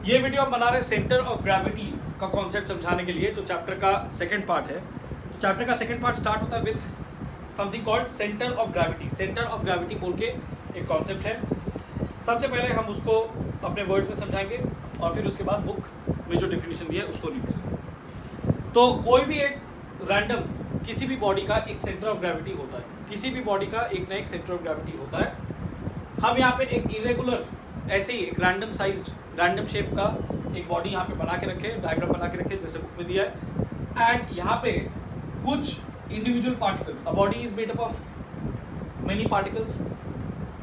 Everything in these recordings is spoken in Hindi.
ये वीडियो हम बना रहे हैं सेंटर ऑफ ग्रेविटी का कॉन्सेप्ट समझाने के लिए, जो चैप्टर का सेकंड पार्ट है। तो चैप्टर का सेकंड पार्ट स्टार्ट होता है with something called centre of gravity. Centre of gravity बोल के एक कॉन्सेप्ट है। सबसे पहले हम उसको अपने वर्ड्स में समझाएंगे और फिर उसके बाद बुक में जो डेफिनेशन दिया है उसको रीड करेंगे। तो कोई भी एक रैंडम किसी भी बॉडी का एक सेंटर ऑफ ग्रेविटी होता है, किसी भी बॉडी का एक ना एक सेंटर ऑफ ग्रेविटी होता है। हम यहाँ पे एक इरेगुलर ऐसे ही एक रैंडम साइज्ड रैंडम शेप का एक बॉडी यहाँ पे बना के रखे, डायग्राम बना के रखे जैसे बुक में दिया है। एंड यहाँ पे कुछ individual particles, a body is made up of many particles,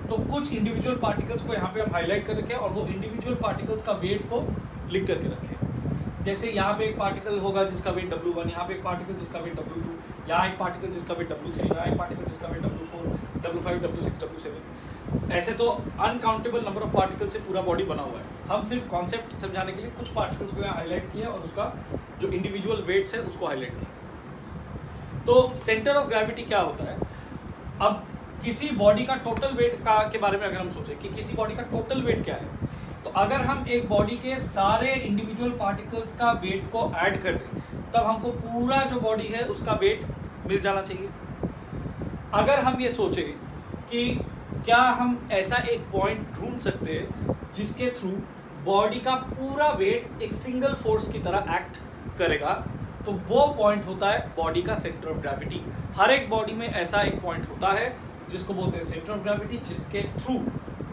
तो कुछ इंडिविजुअल पार्टिकल्स को यहाँ पे हम हाईलाइट कर रखे और वो इंडिविजुअल पार्टिकल्स का वेट को लिख करके रखे। जैसे यहाँ पे एक पार्टिकल होगा जिसका वेट W1, यहाँ पे एक पार्टिकल जिसका वेट W2, यहाँ एक पार्टिकल जिसका वेट W3, यहाँ एक पार्टिकल जिसका wait W4, W5, W6, W7। ऐसे तो अनकाउंटेबल नंबर ऑफ पार्टिकल से पूरा बॉडी बना हुआ है। हम सिर्फ कॉन्सेप्ट समझाने के लिए कुछ पार्टिकल्स को यहाँ हाईलाइट किया और उसका जो इंडिविजुअल वेट्स है उसको हाईलाइट किया। तो सेंटर ऑफ ग्रेविटी क्या होता है? अब किसी बॉडी का टोटल वेट के बारे में अगर हम सोचें कि किसी बॉडी का टोटल वेट क्या है, तो अगर हम एक बॉडी के सारे इंडिविजुअल पार्टिकल्स का वेट को ऐड कर दें तब हमको पूरा जो बॉडी है उसका वेट मिल जाना चाहिए। अगर हम ये सोचें कि क्या हम ऐसा एक पॉइंट ढूंढ सकते हैं जिसके थ्रू बॉडी का पूरा वेट एक सिंगल फोर्स की तरह एक्ट करेगा, तो वो पॉइंट होता है बॉडी का सेंटर ऑफ ग्रेविटी। हर एक बॉडी में ऐसा एक पॉइंट होता है जिसको बोलते हैं सेंटर ऑफ ग्रेविटी, जिसके थ्रू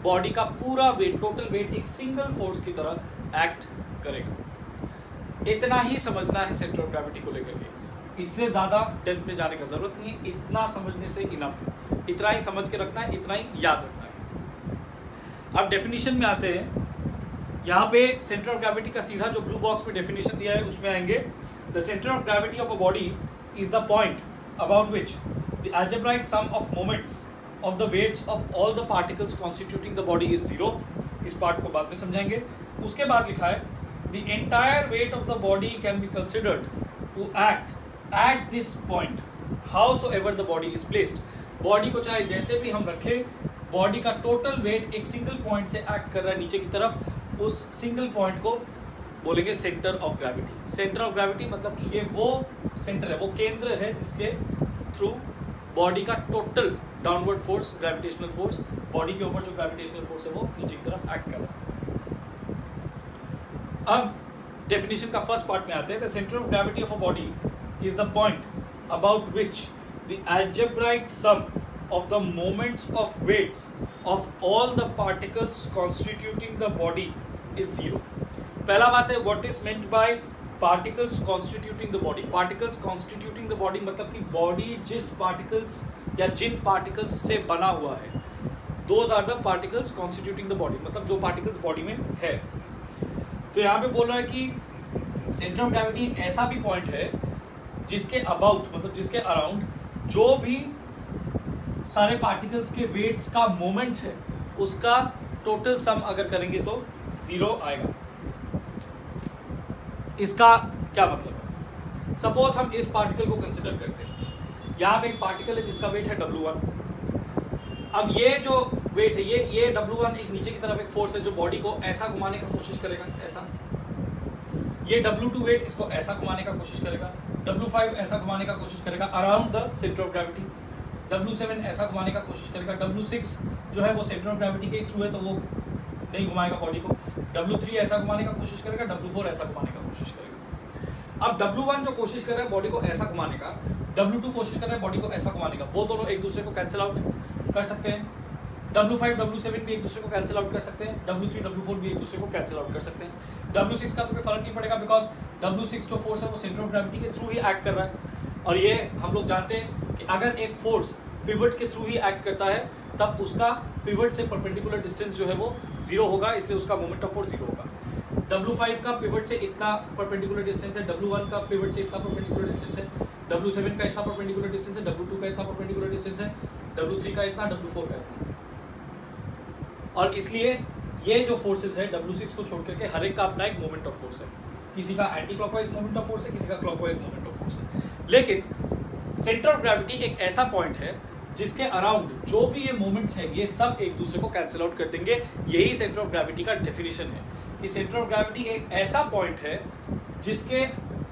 बॉडी का पूरा वेट, टोटल वेट एक सिंगल फोर्स की तरह एक्ट करेगा। इतना ही समझना है सेंटर ऑफ ग्रेविटी को लेकर के, इससे ज़्यादा डेप्थ में जाने का जरूरत नहीं है। इतना समझने से इनफ है, इतना ही समझ के रखना है, इतना ही याद रखना है। अब डेफिनेशन में आते हैं। यहाँ पे सेंटर ऑफ ग्रेविटी का सीधा जो ब्लू बॉक्स में डेफिनेशन दिया है उसमें आएंगे। The centre of gravity of a body is the point about which the algebraic sum of moments of the weights of all the particles constituting the body is zero। इस पार्ट को बाद में समझाएंगे। उसके बाद लिखा है the entire weight of the body can be considered to act at this point howsoever the body is placed। Body को चाहे जैसे भी हम रखें, बॉडी का टोटल वेट एक सिंगल पॉइंट से एक्ट कर रहा है नीचे की तरफ, उस सिंगल पॉइंट को बोलेंगे centre of gravity. Centre of gravity मतलब कि ये वो सेंटर है, वो केंद्र है जिसके थ्रू बॉडी का total downward force, gravitational force, body के ऊपर जो ग्रेविटेशनल फोर्स है वो नीचे की तरफ एक्ट कर रहा है। अब डेफिनेशन का फर्स्ट पार्ट में आते हैं। The centre of gravity of a body is the point about which the algebraic sum of the moments of weights of all the particles constituting the body is zero। पहला बात है what is meant by particles constituting the body. Particles constituting the body मतलब कि बॉडी जिस पार्टिकल्स या जिन पार्टिकल्स से बना हुआ है, those are the particles constituting the body, मतलब जो पार्टिकल्स बॉडी में है। तो यहाँ पे बोल रहा है कि सेंटर ऑफ ग्रेविटी ऐसा भी पॉइंट है जिसके अबाउट मतलब जिसके अराउंड जो भी सारे पार्टिकल्स के वेट्स का मोमेंट्स है उसका टोटल सम अगर करेंगे तो जीरो आएगा। इसका क्या मतलब है? सपोज हम इस पार्टिकल को कंसिडर करते हैं। यहाँ पे एक पार्टिकल है जिसका वेट है W1। अब ये जो वेट है ये W1 एक नीचे की तरफ एक फोर्स है जो बॉडी को ऐसा घुमाने की कोशिश करेगा, ऐसा। ये W2 वेट इसको ऐसा घुमाने का कोशिश करेगा, W5 ऐसा घुमाने का कोशिश करेगा around the centre of gravity, W7 ऐसा घुमाने का कोशिश करेगा, W6 जो है वो सेंटर ऑफ ग्रेविटी के थ्रू है तो वो नहीं घुमाएगा बॉडी को, W3 ऐसा घुमाने का कोशिश करेगा, W4 ऐसा घुमाने का कोशिश करेगा। अब W1 जो कोशिश कर रहा है बॉडी को ऐसा घुमाने का, W2 कोशिश कर रहा है बॉडी को ऐसा घुमाने का, वो दोनों एक दूसरे को कैंसिल आउट कर सकते हैं। W5 W7 भी एक दूसरे को कैंसिल आउट कर सकते हैं, W3 W4 भी एक दूसरे को कैंसिल आउट कर सकते हैं। W6 का तो कोई फर्क नहीं पड़ेगा बिकॉज W6 जो फोर्स है वो सेंटर ऑफ ग्रेविटी के थ्रू ही एक्ट कर रहा है। और ये हम लोग जानते हैं कि अगर एक फोर्स पिवट के थ्रू ही एक्ट करता है तब उसका पिवट से परपेंडिकुलर डिस्टेंस जो है वो जीरो होगा, इसलिए उसका मोमेंट ऑफ फोर्स जीरो होगा। W5 का पिवट से इतना परपेंडिकुलर डिस्टेंस है, W1 का पिवट से इतना परपेंडिकुलर डिस्टेंस है, W7 का इतना परपेंडिकुलर डिस्टेंस है, W2 का इतना परपेंडिकुलर डिस्टेंस है, W3 का इतना, W4 का इतना। और इसलिए ये जो फोर्सेस है W6 को छोड़ करके हर एक का अपना एक मोमेंट ऑफ फोर्स है। किसी का anti clockwise moment of force है, किसी का क्लॉकवाइज मोमेंट ऑफ फोर्स है। लेकिन सेंटर ऑफ ग्रेविटी एक ऐसा पॉइंट है जिसके अराउंड जो भी ये मोमेंट्स हैं ये सब एक दूसरे को कैंसिल आउट कर देंगे। यही सेंटर ऑफ ग्रेविटी का डेफिनेशन है कि सेंटर ऑफ ग्रेविटी एक ऐसा पॉइंट है जिसके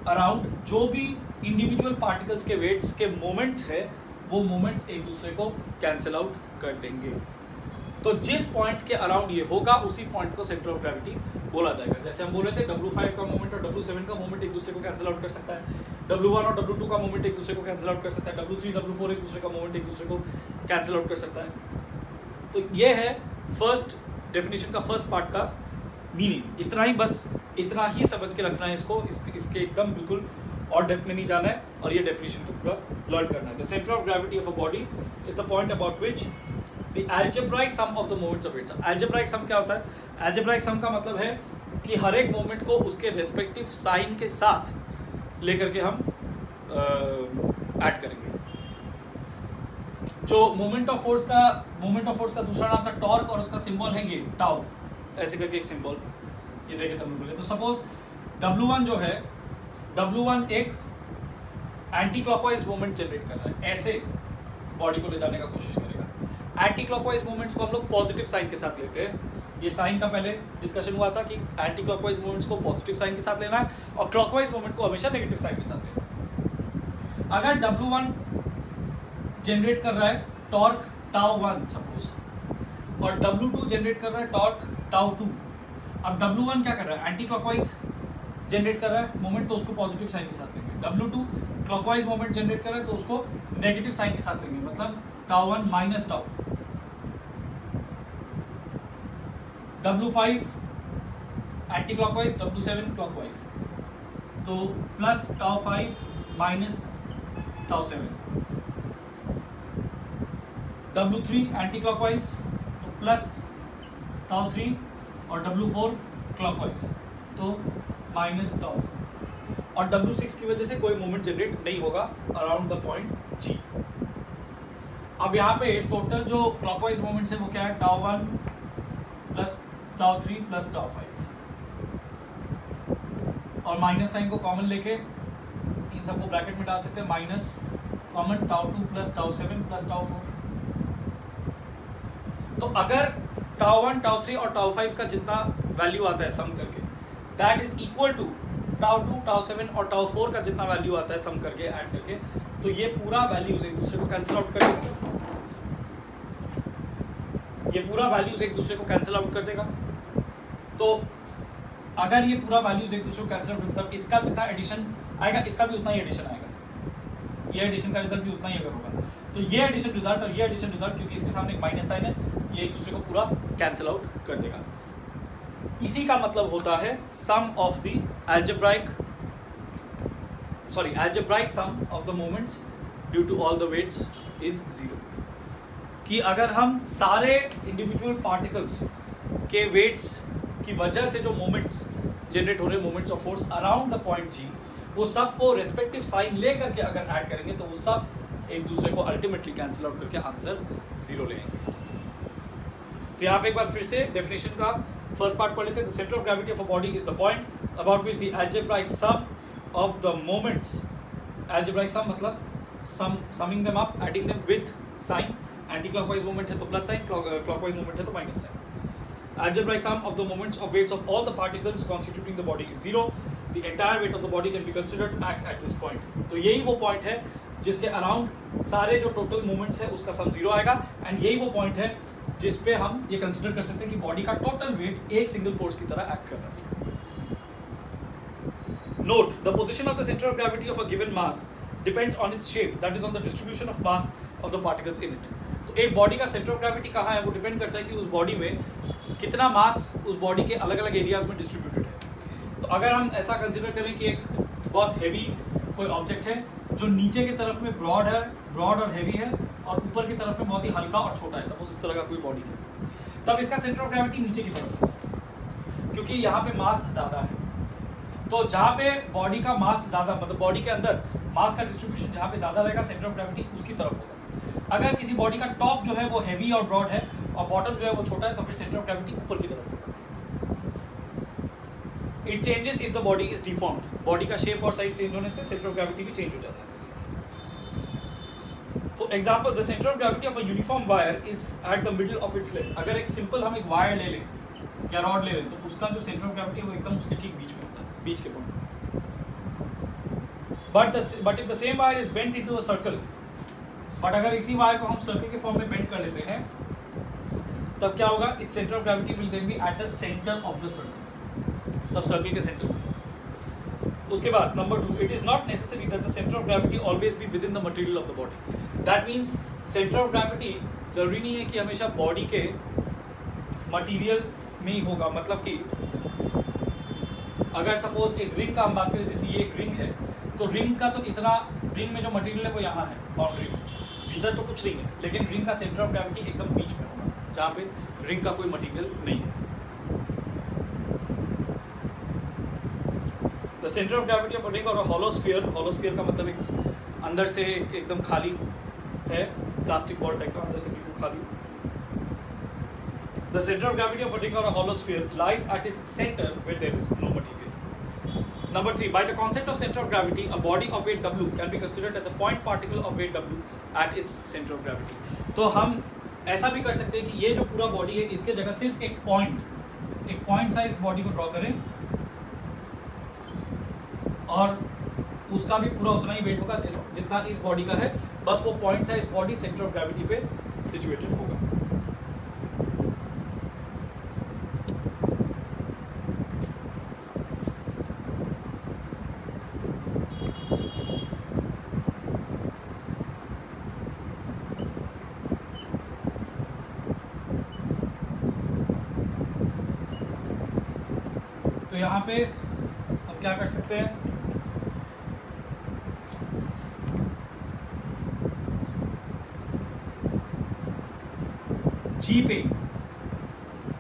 अराउंड जो भी इंडिविजुअल पार्टिकल्स के वेट्स के मोमेंट्स है वो मोमेंट्स एक दूसरे को कैंसिल आउट कर देंगे। तो जिस पॉइंट के अराउंड ये होगा उसी पॉइंट को सेंटर ऑफ ग्रेविटी बोला जाएगा। जैसे हम बोल रहे थे W5 का मोमेंट और W7 का मोमेंट एक दूसरे को कैंसिल आउट कर सकता है, W1 और W2 का मोमेंट एक दूसरे को कैंसिल आउट कर सकता है, W3 W4 एक दूसरे का मोमेंट एक दूसरे को कैंसिल आउट कर सकता है। तो ये है फर्स्ट डेफिनेशन का फर्स्ट पार्ट का मीनिंग। इतना ही, बस इतना ही समझ के रखना है इसको, इसके एकदम बिल्कुल और डेप्थ में नहीं जाना है और ये डेफिनेशन को पूरा लर्न करना है। The centre of gravity of a body is the point about which the algebraic sum of the moments of its। algebraic sum क्या होता है? algebraic sum का मतलब है कि हर एक मोमेंट को उसके रेस्पेक्टिव साइन के साथ लेकर के हम ऐड करेंगे। जो मोमेंट ऑफ फोर्स का दूसरा नाम था टॉर्क और उसका सिंबल है ये टाउ, ऐसे करके एक सिंबल ये देखे तब बोले। तो सपोज W1 जो है, W1 एक एंटी क्लॉकवाइज मोमेंट जनरेट कर रहा है, ऐसे बॉडी को ले जाने का कोशिश करेगा। एंटी क्लॉकवाइज मूवमेंट्स को हम लोग पॉजिटिव साइन के साथ लेते हैं। ये साइन का पहले डिस्कशन हुआ था कि एंटी क्लॉकवाइज मूवमेंट्स को पॉजिटिव साइन के साथ लेना है और क्लॉकवाइज मूवमेंट को हमेशा नेगेटिव साइन के साथ लेना है। अगर W1 जनरेट कर रहा है टॉर्क टाउ1 सपोज और W2 जनरेट कर रहा है टॉर्क टाउ2, अब W1 क्या कर रहा है? एंटी क्लॉकवाइज जनरेट कर रहा है मोमेंट, तो उसको पॉजिटिव साइन के साथ लेंगे। W2 क्लॉकवाइज मोमेंट जनरेट कर रहा है तो उसको नेगेटिव साइन के साथ लेंगे, मतलब टाउ1 minus tau. W5 anti clockwise, W7 clockwise, तो प्लस टाउ5 माइनस टाउ7। W3 एंटी क्लॉकवाइज तो प्लस टाउ3 और W4 क्लॉकवाइज तो माइनस टाउ4। और W6 की वजह से कोई मोमेंट जनरेट नहीं होगा अराउंड द पॉइंट G। अब यहाँ पे टोटल जो क्लॉकवाइज मोमेंट्स है वो क्या है? टाउ1 प्लस टाउ3 प्लस टाउ5 और माइनस साइन को कॉमन लेके इन सबको ब्रैकेट में डाल सकते हैं, माइनस कॉमन टाउ2 प्लस टाउ7 प्लस टाउ4। तो अगर टाउ1 टाउ3 और टाउ5 का जितना वैल्यू आता है सम करके दैट इज इक्वल टू टाउ2 टाउ7 और टाउ4 का जितना वैल्यू आता है सम करके ऐड करके, तो ये पूरा वैल्यूज एक दूसरे को कैंसिल आउट कर देगा। ये पूरा वैल्यूज एक दूसरे को कैंसिल आउट कर देगा। तो अगर ये पूरा वैल्यूज एक दूसरे को कैंसिल आउट, मतलब इसका जितना एडिशन आएगा इसका भी उतना ही एडिशन आएगा, ये एडिशन का रिजल्ट भी उतना ही अगर होगा। तो ये एडिशन रिजल्ट और ये एडिशन रिजल्ट, क्योंकि इसके सामने एक माइनस साइन है, ये एक दूसरे को पूरा कैंसिल आउट कर देगा। इसी का मतलब होता है sum of the algebraic sum of the moments due to all the weights is 0। कि अगर हम सारे इंडिविजुअल पार्टिकल्स के वेट्स की वजह से जो मोमेंट्स जनरेट हो रहे moments of force around the point G, वो सब को रेस्पेक्टिव साइन ले करके अगर ऐड करेंगे तो वो सब एक दूसरे को अल्टीमेटली कैंसिल आउट करके आंसर 0 लेंगे। तो यहाँ पे एक बार फिर से डेफिनेशन का फर्स्ट पार्ट पढ़ लेते हैं। The centre of gravity of a body is the point about which the algebraic sum of the moments, algebraic sum मतलब summing them up, adding them with sign, anti clockwise moment है तो प्लस साइन, क्लॉकवाइज मोमेंट है तो minus sign. algebraic sum of the moments of weights of all the particles constituting the body is 0। the entire weight of the body can be considered at this point। तो यही वो पॉइंट है जिसके अराउंड सारे जो टोटल मोमेंट्स है उसका सम 0 आएगा, एंड यही वो पॉइंट है जिस पे हम ये कंसिडर कर सकते हैं कि बॉडी का टोटल वेट एक सिंगल फोर्स की तरह एक्ट कर रहा है। Note, the position of the center of gravity of a given mass depends on its shape, that is on the distribution of mass of the particles in it। तो एक बॉडी का सेंटर ऑफ ग्रेविटी कहाँ है वो डिपेंड करता है कि उस बॉडी में कितना मास उस बॉडी के अलग अलग एरियाज में डिस्ट्रीब्यूटेड है। तो अगर हम ऐसा कंसिडर करें कि एक बहुत हैवी कोई ऑब्जेक्ट है जो नीचे की तरफ में ब्रॉड और हैवी है और ऊपर की तरफ में बहुत ही हल्का और छोटा है, सपोज इस तरह का कोई बॉडी है, तब इसका सेंटर ऑफ ग्रेविटी नीचे की तरफ है क्योंकि यहाँ पे मास ज़्यादा है। तो जहाँ पे बॉडी का मास ज़्यादा, मतलब बॉडी के अंदर मास का डिस्ट्रीब्यूशन जहाँ पे ज़्यादा रहेगा सेंटर ऑफ ग्रेविटी उसकी तरफ होगा। अगर किसी बॉडी का टॉप जो है वो हैवी और ब्रॉड है और बॉटम जो है वो छोटा है तो फिर सेंटर ऑफ ग्रेविटी ऊपर की तरफ होगा। It changes if the body is deformed. Body का शेप और साइज चेंज होने से सेंटर ऑफ ग्रेविटी भी चेंज हो जाता है। For example, the centre of gravity of a uniform wire is at the middle of its length. अगर एक सिंपल हम एक वायर ले लें या रॉड ले लें तो उसका जो सेंटर ऑफ ग्रेविटी है वो एकदम उसके ठीक बीच में होता है, बीच के point. But if the same wire is bent into a circle, but अगर इसी वायर को हम सर्कल के फॉर्म में बेंड कर लेते हैं तब क्या होगा, its centre of gravity will then be at the centre of the circle, तब सर्कल के सेंटर में। उसके बाद number 2, it is not necessary that the centre of gravity always be within the material of the body. That means centre of gravity जरूरी नहीं है कि हमेशा बॉडी के मटेरियल में ही होगा। मतलब कि अगर सपोज एक रिंग का हम बात करें, जैसे ये एक रिंग है, तो रिंग का तो इतना, रिंग में जो मटेरियल है वो यहाँ है बाउंड्री में, भीतर तो कुछ नहीं है, लेकिन रिंग का सेंटर ऑफ ग्रेविटी एकदम बीच में होगा जहाँ पे रिंग का कोई मटेरियल नहीं है। The centre of gravity of a ring और a hollow sphere, hollow sphere का मतलब एक अंदर से एकदम खाली है, प्लास्टिक बॉल टाइप का, अंदर से बिल्कुल खाली। The centre of gravity of a ring और a hollow sphere lies at its centre where there is no material. Number 3, by the concept of center of gravity, a body of weight W can be considered as a point particle of weight W at its center of gravity. तो हम ऐसा भी कर सकते हैं कि ये जो पूरा बॉडी है इसके जगह सिर्फ एक पॉइंट साइज बॉडी को ड्रॉ करें और उसका भी पूरा उतना ही वेट होगा जितना इस बॉडी का है, बस वो point size body centre of gravity पे सिचुएटेड होगा। तो यहाँ पे हम क्या कर सकते हैं, जी पे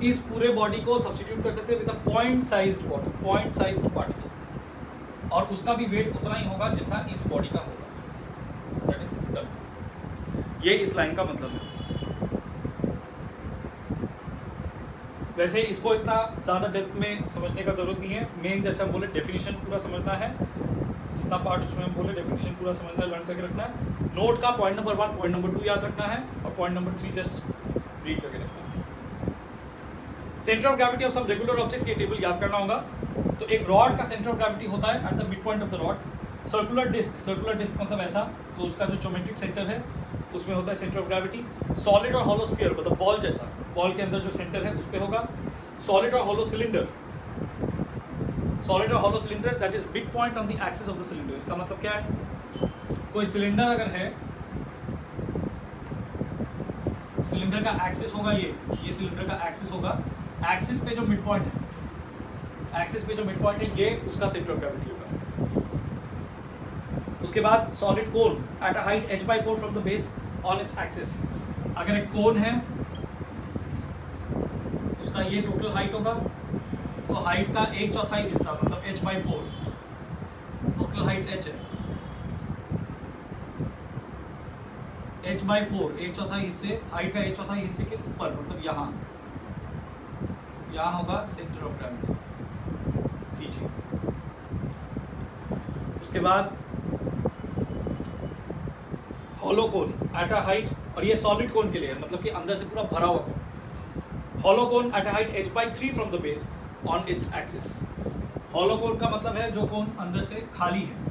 इस पूरे बॉडी को सब्स्टिट्यूट कर सकते हैं with a point sized body, point sized particle, और उसका भी वेट उतना ही होगा जितना इस बॉडी का होगा, दैट इज डब्ल्यू। ये इस लाइन का मतलब है। वैसे इसको इतना ज़्यादा डेप्थ में समझने का ज़रूरत नहीं है, मेन जैसे हम बोले डेफिनेशन पूरा समझना है, जितना पार्ट उसमें हम बोले डेफिनेशन पूरा समझना है, लर्न करके रखना है। नोट का पॉइंट नंबर 1, पॉइंट नंबर 2 याद रखना है और पॉइंट नंबर 3 जस्ट रीड करके रखना है। Centre of gravity of some regular objects, ये टेबल याद करना होगा। तो एक रॉड का सेंटर ऑफ ग्रेविटी होता है at the mid point of the rod. Circular disc मतलब ऐसा, तो उसका जो ज्योमेट्रिक सेंटर है उसमें होता है सेंटर ऑफ ग्रेविटी। सॉलिड और हॉलो स्फीयर मतलब बॉल जैसा, बॉल के अंदर जो सेंटर है उस पर होगा। सॉलिड और हॉलो सिलेंडर, सॉलिड और hollow cylinder that is mid point on the axis of the cylinder. इसका मतलब क्या है, कोई सिलेंडर अगर है, सिलेंडर का एक्सिस होगा ये सिलेंडर का एक्सिस होगा, एक्सिस पे जो मिड पॉइंट है, एक्सिस पे जो मिड पॉइंट है ये उसका सेंटर ऑफ ग्रेविटी होगा। उसके बाद solid cone at a height h/4 from the base on its axis. अगर एक कोन है उसका ये टोटल हाइट होगा, तो हाइट का 1/4 हिस्सा मतलब h/4, टोटल हाइट h है, h/4 1/4 हिस्से, हाइट का 1/4 हिस्से के ऊपर मतलब यहाँ होगा सेंटर ऑफ ग्रेविटी CG। उसके बाद hollow cone at a height, और ये सॉलिड कोन के लिए है, मतलब कि अंदर से पूरा भरा हुआ cone. Hollow cone at a height h/3 from the base on its axis. Hollow cone का मतलब है जो कोन अंदर से खाली है।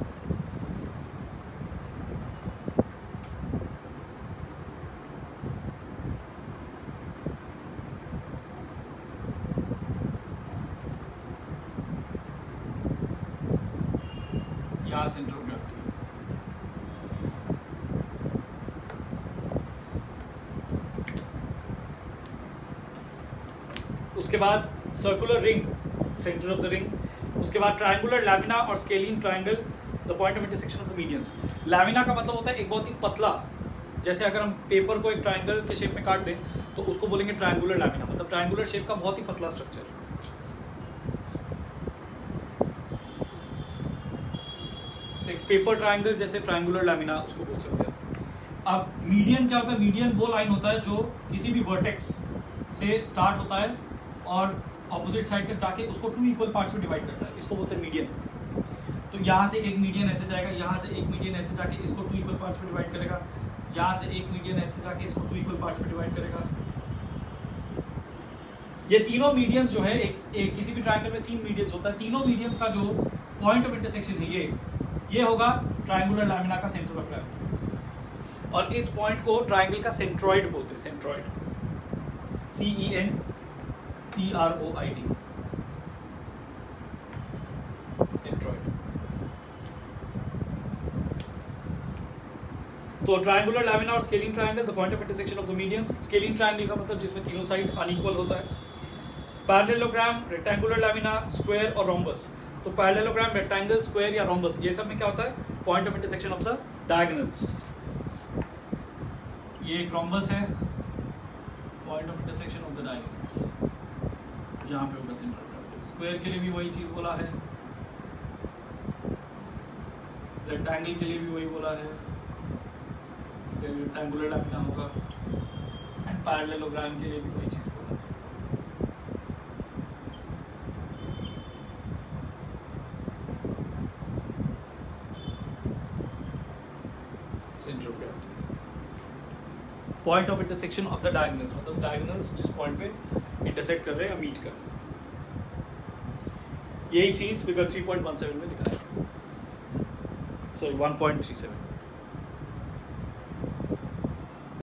यहाँ सेंटर ऑफ ग्रेविटी। उसके बाद circular ring, centre of the ring. उसके बाद ट्रायंगुलर लैमिना और scalene triangle, the point of intersection of the medians. Lamina का मतलब होता है एक बहुत ही पतला, जैसे अगर हम पेपर को एक ट्रायंगल के शेप में काट दें तो उसको बोलेंगे ट्रायंगुलर लैमिना, मतलब ट्रायंगुलर शेप का बहुत ही पतला स्ट्रक्चर। तो एक पेपर ट्रायंगल जैसे ट्रायंगुलर लैमिना उसको बोल सकते हैं। अब मीडियन क्या होता है, मीडियन वो लाइन होता है जो किसी भी वर्टेक्स से स्टार्ट होता है और ऑपोजिट साइड तक जाके उसको 2 इक्वल पार्ट्स में डिवाइड करता है, इसको बोलते हैं मीडियन। तो यहाँ से एक मीडियन ऐसे जाएगा, यहाँ से एक मीडियन ऐसे जाके इसको 2 इक्वल पार्ट्स में डिवाइड करेगा, यहाँ से एक मीडियन ऐसे जाके इसको 2 इक्वल पार्ट्स में डिवाइड करेगा। ये तीनों मीडियंस जो है एक किसी भी ट्रायंगल में 3 मीडियंस होता है, तीनों मीडियंस का जो पॉइंट ऑफ इंटरसेक्शन है ये होगा ट्रायंगुलर लैमिना का सेंटर ऑफ ग्रेविटी। और इस पॉइंट को ट्रायंगल का सेंट्रॉइड बोलते हैं, सेंट्रॉइड, CENTROID, सेंट्रॉइड। तो ट्रायंगुलर लैमिना और scaling triangle, the point of intersection of the medians. Scaling triangle का मतलब जिसमें तीनों साइड अनइक्वल होता है। पैरेललोग्राम, रेक्टेंगुलर लैमिना, स्क्वायर और रोम्बस। तो पैरेललोग्राम, रेक्टेंगल, स्क्वायर या रोम्बस, ये सब में क्या होता है? Point of intersection of the diagonals. ये एक रोम्बस है, point of intersection of the diagonals, यहाँ पे होगा सेंटर ऑफ ग्रेविटी। स्क्वायर के लिए भी वही चीज़ बोला है, रेक्टेंगल के लिए भी वही बोला है, रेक्टेंगुलर लैमिना होगा, एंड पैरेललोग्राम के लिए भी वही चीज़ बोला है। Centre of gravity, point of intersection of the diagonals, मतलब डायगोनल्स जिस पॉइंट पे इंटरसेक्ट कर रहे हैं या मीट कर रहे हैं। यही चीज़ फिगर 3.17 में दिखाया, सॉरी 1.37।